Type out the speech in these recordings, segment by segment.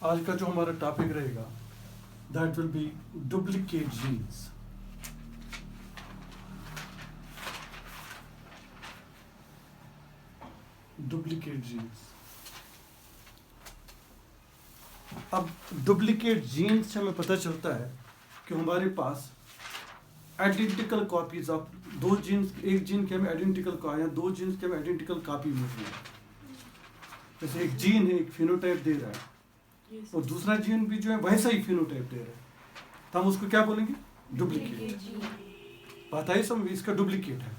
आज का जो हमारा टॉपिक रहेगा that will be duplicate genes. Duplicate genes. अब डुप्लीकेट जीन्स से हमें पता चलता है कि हमारे पास आइडेंटिकल कॉपीज ऑफ दो जीन्स, एक जीन के हमें आइडेंटिकल या दो जीन्स के हमें आइडेंटिकल कॉपी मिल रही है। जैसे एक जीन है, एक फिनोटाइप दे रहा है और दूसरा जीन भी जो है वैसा ही फिनोटाइप दे रहा है, तो हम उसको क्या बोलेंगे? डुप्लीकेट। बात आई समझ, इसका डुप्लीकेट है।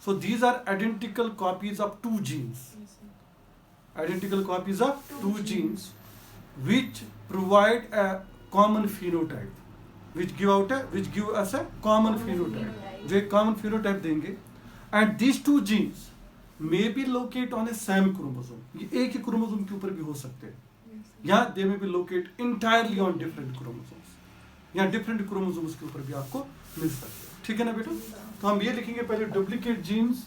So these are identical copies of two genes, identical copies of two genes which provide a common phenotype, which give us a common phenotype, जो एक common phenotype देंगे, and these two genes may be located on a same chromosome, ये एक ही chromosome के ऊपर भी हो सकते हैं, या they may be located entirely on different chromosomes, या different chromosomes के ऊपर भी आपको मिल सकते हैं। ठीक है ना बेटा? तो हम ये लिखेंगे पहले duplicate genes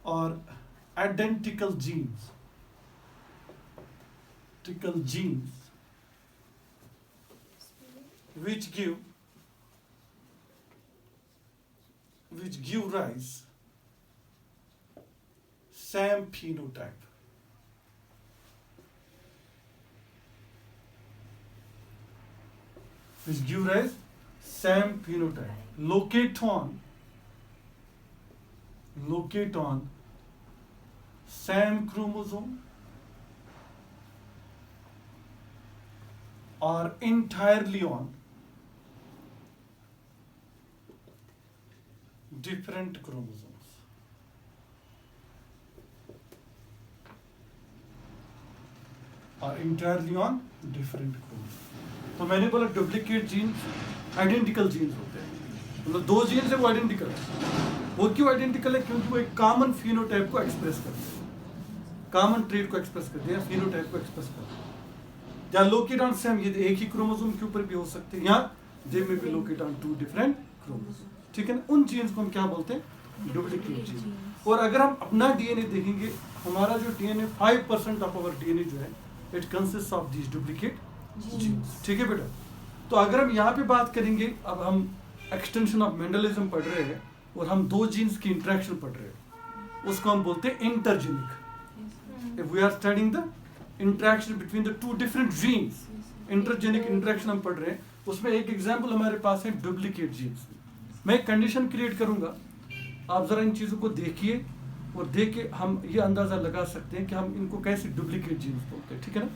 or identical genes which give rise same phenotype, locate on same chromosome or entirely on different chromosomes। और entirely on different chromosomes। तो मैंने बोला डुप्लीकेट जीन्स आइडेंटिकल जीन्स होते हैं, मतलब दो जीन्स है वो आइडेंटिकल है। वो क्यों आइडेंटिकल है? क्योंकि वो एक कॉमन फिनोटाइप को एक्सप्रेस करते हैं, कॉमन ट्रेट को एक्सप्रेस करते हैं, फिनोटाइप को एक्सप्रेस करते हैं। या लोकेट ऑन सेम, ये एक ही क्रोमोसोम के ऊपर भी हो सकते हैं, या they may be locate on two different chromosome. ठीक है ना? उन जीन्स को हम क्या बोलते हैं? Duplicate gene. और अगर हम अपना डीएनए देखेंगे, हमारा जो डीएनए 5% ऑफ आवर डीएनए जो है it consist of these duplicate genes. ठीक है बेटा? तो अगर हम यहाँ पे बात करेंगे, अब हम एक्सटेंशन ऑफ मेंडलिज्म पढ़ रहे हैं और हम दो जीन्स की इंटरेक्शन पढ़ रहे हैं, उसको हम बोलते हैं intergenic. If we are studying the interaction between the two different genes, intergenic interaction हम पढ़ रहे हैं, उसमें एक एग्जांपल हमारे पास है डुप्लीकेट जीन्स। मैं एक कंडीशन क्रिएट करूंगा, आप जरा इन चीज़ों को देखिए और देख के हम ये अंदाज़ा लगा सकते हैं कि हम इनको कैसे डुप्लीकेट जीन्स बोलते हैं। ठीक है ना?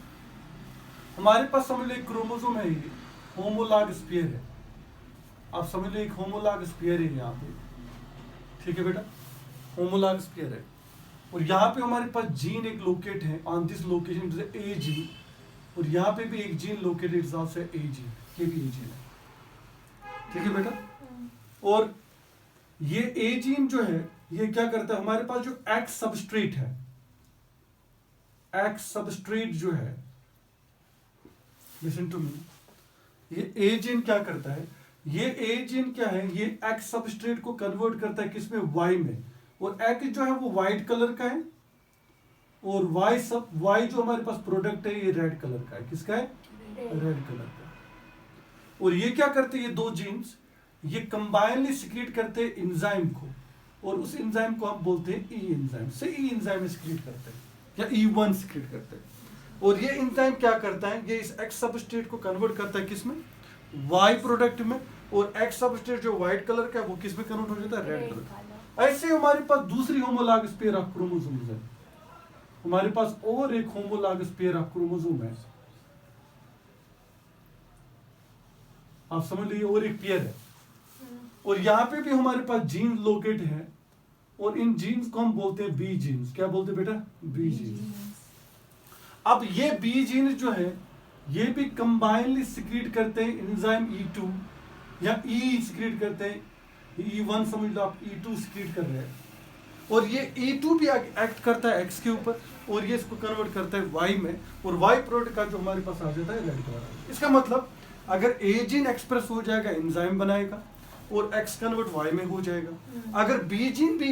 हमारे पास समझ लो एक क्रोमोसोम है, ये होमोलॉग स्पेयर है। आप समझ लो एक होमोलॉग स्पेयर है यहाँ पे। ठीक है बेटा? होमोलॉग स्पेयर है और यहाँ पे हमारे पास जीन एक लोकेट है on this location A gene, और यहाँ पे भी एक gene located is also a gene, ये भी ए जीन है। ठीक है बेटा? और ये ए जीन जो है ये क्या करता है, हमारे पास जो एक्स सबस्ट्रेट है, एक्स सबस्ट्रेट जो है, लिसन टू मी, ये ए जीन क्या करता है, ये ए जीन क्या है, ये एक्स सबस्ट्रेट को कन्वर्ट करता है किसमें? वाई में। और एक्स जो है वो व्हाइट कलर का है और वाई जो हमारे पास प्रोडक्ट है ये रेड कलर का है। किसका है? रेड कलर का। और ये क्या करते हैं, ये दो जीन्स ये कंबाइनली सिक्रीट करते हैं एंजाइम को, और उस एंजाइम को हम बोलते हैं ई एंजाइम। से ई एंजाइम सिक्रीट करते हैं या E1 सिक्रीट करते हैं। और ये एंजाइम क्या करता है, ये इस एक्स सबस्ट्रेट को कन्वर्ट करता है किसमें? वाई प्रोडक्ट में। और एक्स सबस्ट्रेट जो व्हाइट कलर का है वो किसमें कन्वर्ट हो जाता है? रेड कलर का। ऐसे हमारे पास दूसरी होमोलॉगस पेयर ऑफ क्रोमोसोम्स है, हमारे पास और एक होमोलॉगस पेयर ऑफ क्रोमोसोम है, आप समझ लीजिए, और एक पेयर है। और यहाँ पे भी हमारे पास जीन लोकेट है और इन जीन्स को हम बोलते हैं बी जीन्स। क्या बोलते हैं बेटा? B genes. अब ये बी जीन जो है ये भी कंबाइनली सिक्रीट करते हैं एंजाइम E2 या ई सिक्रीट करते हैं E1, समझ लो आप E2 सिक्रीट कर रहे हैं, और ये E2 भी एक्ट करता है एक्स के ऊपर और ये इसको कन्वर्ट करता है वाई में, और वाई प्रोडक्ट का जो हमारे पास आ जाता है रेड कलर। इसका मतलब अगर ए जीन एक्सप्रेस हो जाएगा एंजाइम बनाएगा, और एक्स कन्वर्ट वाई में हो जाएगा। अगर बी जीन भी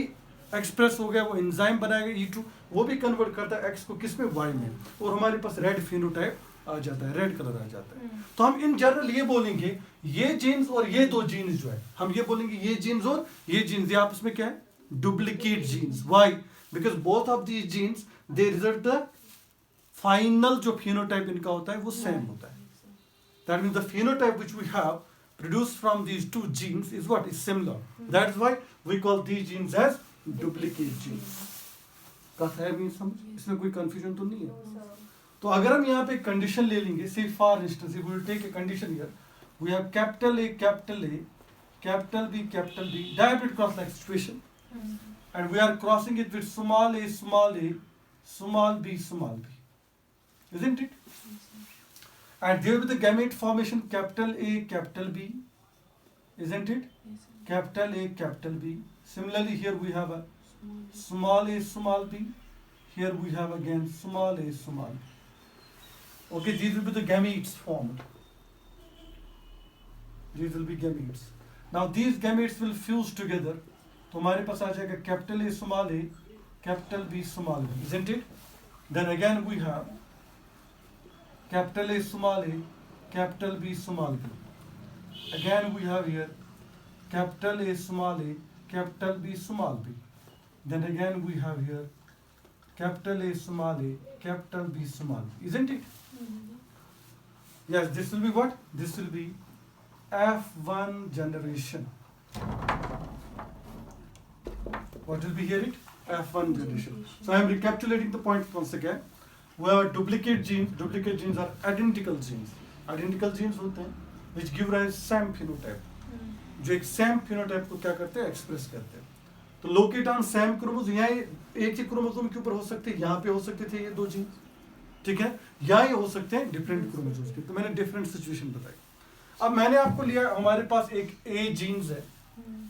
एक्सप्रेस हो गया, वो एंजाइम बनाएगा E2, वो भी कन्वर्ट करता है एक्स को किस में, वाई में, और हमारे पास रेड फिनोटाइप आ जाता है, रेड कलर आ जाता है। तो हम इन जनरल ये बोलेंगे ये जीन्स और ये दो जीन्स जो है, हम ये बोलेंगे ये जीन्स और ये जीन्स, ये आपस में क्या है, duplicate genes. Why? Because both of these genes they result the final जो फिनोटाइप इनका होता है वो सेम होता है। That means the phenotype which we have produced from these two genes is what is similar. That is why we call these genes as duplicate genes. कहा है भी समझ, इसमें कोई कंफ्यूजन तो नहीं है। तो अगर हम यहाँ पे कंडीशन ले लेंगे, say for instance if we will take a condition here, we have capital A, capital A, capital B, diagonal cross like situation, and we are crossing it with small a, small b, small b, isn't it? And there will be the gamete formation capital A, capital B, isn't it? Capital A, capital B. Similarly, here we have a small a, small b. Here we have again small a, small b. Okay, these will be the gametes formed. These will be gametes. Now these gametes will fuse together. तो हमारे पास आ जाएगा capital A, small a, capital B, small b, isn't it? Then again we have capital A, small a, capital B, small b. Again we have here capital A, small a, capital B, small b. Then again we have here capital A, small a, capital B, small b. Isn't it? Yes, this will be what? This will be F1 generation. What will be here it? F1 generation. So I am recapitulating the points once again. We have duplicate genes. Duplicate genes are identical genes. Identical genes होते हैं which give rise same phenotype. जो एक same phenotype को क्या करते हैं, express करते हैं। तो लोकेट ऑन सेम क्रोमोसोम, यहाँ एक ही क्रोमोसोम के ऊपर हो सकते हैं, यहाँ पे हो सकते थे ये दो जीन्स, ठीक है, या ये हो सकते हैं डिफरेंट क्रोमोसोम्स के। तो मैंने डिफरेंट सिचुएशन बताई। अब मैंने आपको लिया हमारे पास एक ए जीन्स है,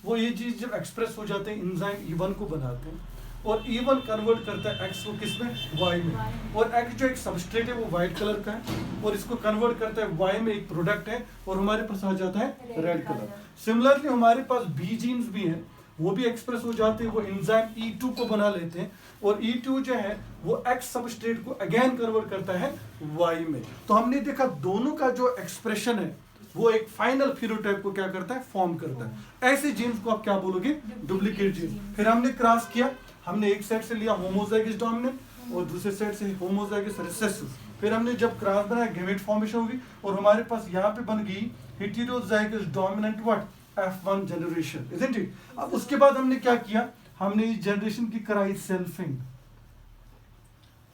वो ए जीन्स जब एक्सप्रेस हो जाते हैं एंजाइम E1 को बनाते हैं, और E1 कन्वर्ट करता है एक्स को किसमें, वाई में, और एक्स जो एक सबस्ट्रेट है वो वाइट कलर का है, और इसको कन्वर्ट करता है वाई में, एक प्रोडक्ट है, और हमारे पास आ जाता है रेड कलर। सिमिलरली हमारे पास बी जीन्स भी हैं, वो भी एक्सप्रेस हो जाते हैं, वो एंजाइम E2 को बना लेते हैं, और E2 जो है वो एक्स सबस्ट्रेट को अगेन कन्वर्ट करता है वाई में। तो हमने देखा दोनों का जो एक्सप्रेशन है वो एक फाइनल फिनोटाइप को क्या करता है, फॉर्म करता है। ऐसे जीन्स को आप क्या बोलोगे, डुप्लीकेट जीन्स। फिर हमने क्रॉस किया, हमने एक साइड से लिया होमोजाइगस डोमिनेंट और दूसरे साइड से होमोजाइगस रिसेसिव। फिर हमने जब क्रॉस बनाया गैमेट फॉर्मेशन होगी, और हमारे पास यहाँ पे बन गई heterozygous dominant what, F1 generation, isn't it? अब उसके बाद हमने क्या किया, हमने इस जनरेशन की कराई सेल्फिंग।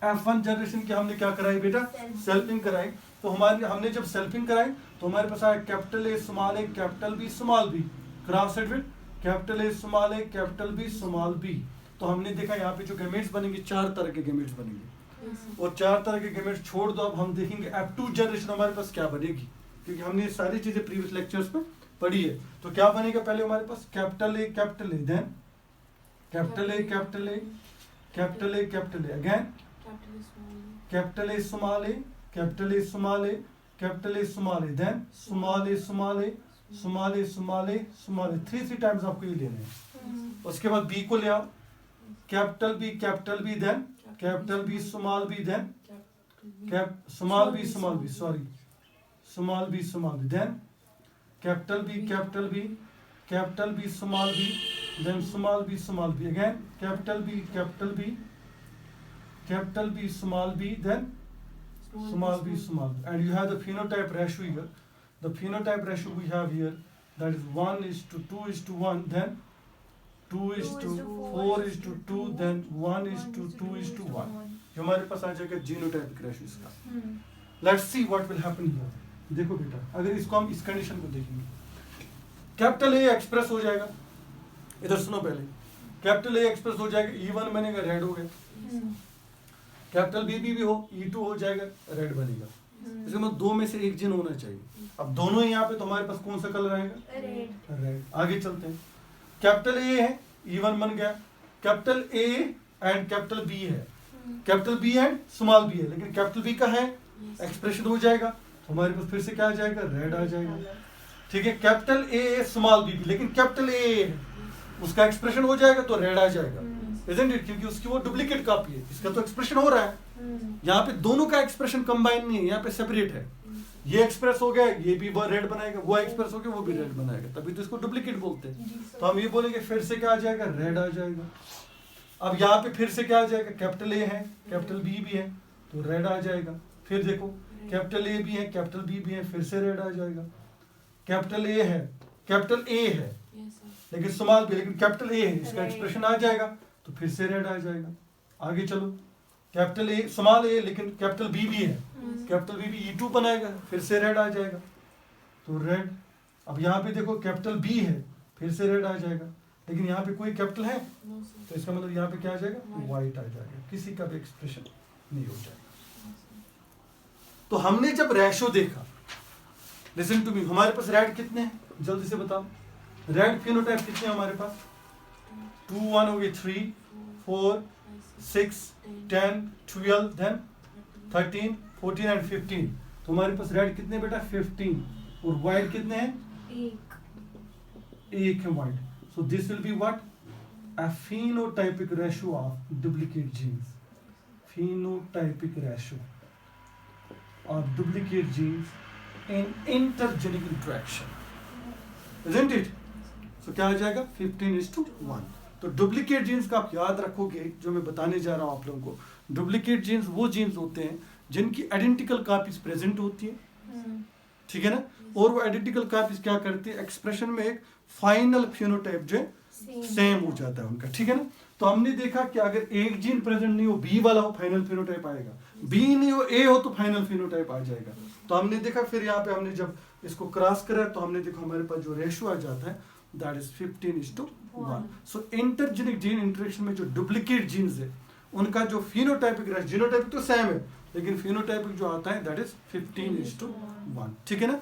F1 जनरेशन की हमने क्या कराई बेटा, सेल्फिंग कराई। तो हमने जब सेल्फिंग कराई तो हमारे पास आया capital A, small A, capital B, small B, cross with capital A, small A, capital B, small B. तो हमने देखा यहाँ पे जो गैमेट्स बनेंगे, 4 तरह के गैमेट्स बनेंगे, और 4 तरह के गैमेट्स छोड़ दो। अब हम देखेंगे F2 जनरेशन हमारे पास क्या बनेगी, क्योंकि हमने ये सारी चीजें प्रीवियस लेक्चर्स में पढ़ी है। तो क्या बनेगा, पहले हमारे पास capital A, then capital A, capital A, capital A, capital A, again capital A, small A, capital A, small A, capital A, small A, then small A, small A, small A, small A, small A, 3 times आपको ये लेने हैं। उसके बाद B को ले आओ, capital B, then capital B, small B, then small B, sorry small B, then capital B, capital B, small B, then small B, again capital B, small B, then small b, and you have the phenotype ratio here. The phenotype ratio we have here, that is 1:2:1, then 2:4:2, then 1:2:1. जो हमारे पास आ जाएगा genotypic ratio इसका। Let's see what will happen here. देखो बेटा, अगर इसको हम इस कंडीशन को देखेंगे, कैपिटल ए एक्सप्रेस हो जाएगा, इधर सुनो पहले, कैपिटल ए एक्सप्रेस हो जाएगा, E1 बनेगा, रेड हो गया, कैपिटल बी भी हो, E2 हो जाएगा, रेड बनेगा। इसके मतलब 2 में से एक जीन होना चाहिए। अब दोनों यहाँ पे तो हमारे पास कौन सा कलर आएगा, रेड। आगे चलते हैं, कैपिटल ए है, E1 बन गया, capital A and capital B है, capital B and small B है, लेकिन कैपिटल बी का है एक्सप्रेशन हो जाएगा, तो हमारे पास फिर से क्या आ जाएगा, रेड आ जाएगा। ठीक है, कैपिटल ए स्मॉल बी, लेकिन कैपिटल ए उसका एक्सप्रेशन हो जाएगा तो रेड आ जाएगा, isn't it? क्योंकि उसकी वो डुप्लीकेट कॉपी है, इसका तो एक्सप्रेशन हो रहा है। यहाँ पे दोनों का एक्सप्रेशन कंबाइन नहीं है, यहाँ पे सेपरेट है। ये एक्सप्रेस हो गया, ये भी वो रेड बनाएगा, वो एक्सप्रेस हो गया, वो भी रेड बनाएगा, तभी तो इसको डुप्लीकेट बोलते हैं। तो हम ये बोलेंगे फिर से क्या आ जाएगा, रेड आ जाएगा। अब यहाँ पे फिर से क्या आ जाएगा, कैपिटल ए है, कैपिटल बी भी है, तो रेड आ जाएगा। फिर देखो कैपिटल ए भी है, कैपिटल बी भी है, फिर से रेड आ जाएगा। कैपिटल ए है, कैपिटल ए है लेकिन स्मॉल बी, लेकिन कैपिटल ए है, इसका एक्सप्रेशन आ जाएगा तो फिर से रेड आ जाएगा। आगे चलो, कैपिटल ए स्मॉल ए लेकिन कैपिटल बी भी है, कैपिटल बी भी E2 बनाएगा, फिर से रेड आ जाएगा, तो रेड। अब यहाँ पे देखो कैपिटल बी है, फिर से रेड आ जाएगा, लेकिन यहाँ पे कोई कैपिटल है तो इसका मतलब यहाँ पे क्या आ जाएगा, व्हाइट आ जाएगा, किसी का भी एक्सप्रेशन नहीं हो जाएगा। तो हमने जब रेशो देखा, लिसन टू मी, हमारे पास रेड कितने हैं जल्दी से बताओ, रेड फिनोटाइप कितने हैं हमारे पास, 2 1 हो गए, 3 4 6 10 12 देन 13 14 एंड 15। तो हमारे पास रेड कितने बेटा, 15, और व्हाइट कितने हैं, एक है white. So this will be what, a phenotypic ratio of duplicate genes, phenotypic ratio of duplicate genes in intergenic interaction, isn't it? So क्या आ जाएगा, 15:1। तो डुप्लीकेट जीन्स का आप याद रखोगे, जो मैं बताने जा रहा हूँ आप लोगों को, डुप्लीकेट जीन्स वो जीन्स होते हैं जिनकी आइडेंटिकल कॉपीज प्रेजेंट होती है, ठीक है ना, और वो आइडेंटिकल कॉपीज क्या करती है, एक्सप्रेशन में एक फाइनल फिनोटाइप जो सेम हो जाता है उनका, ठीक है ना। तो हमने देखा कि अगर एक जीन प्रेजेंट नहीं हो, बी वाला हो, फाइनल फिनोटाइप आएगा, बी नहीं हो, ए हो तो फाइनल फिनोटाइप आ जाएगा। तो हमने देखा, फिर यहाँ पे हमने जब इसको क्रॉस करा तो हमने देखा हमारे पास जो रेशियो आ जाता है that is 15:1। So intergenic gene interaction में जो डुप्लीकेट जीन्स है उनका जो फिनोटाइपिक रेशियो, जीनोटाइपिक तो सेम है लेकिन फिनोटाइपिक जो आता है दैट इज 15:1, ठीक है ना।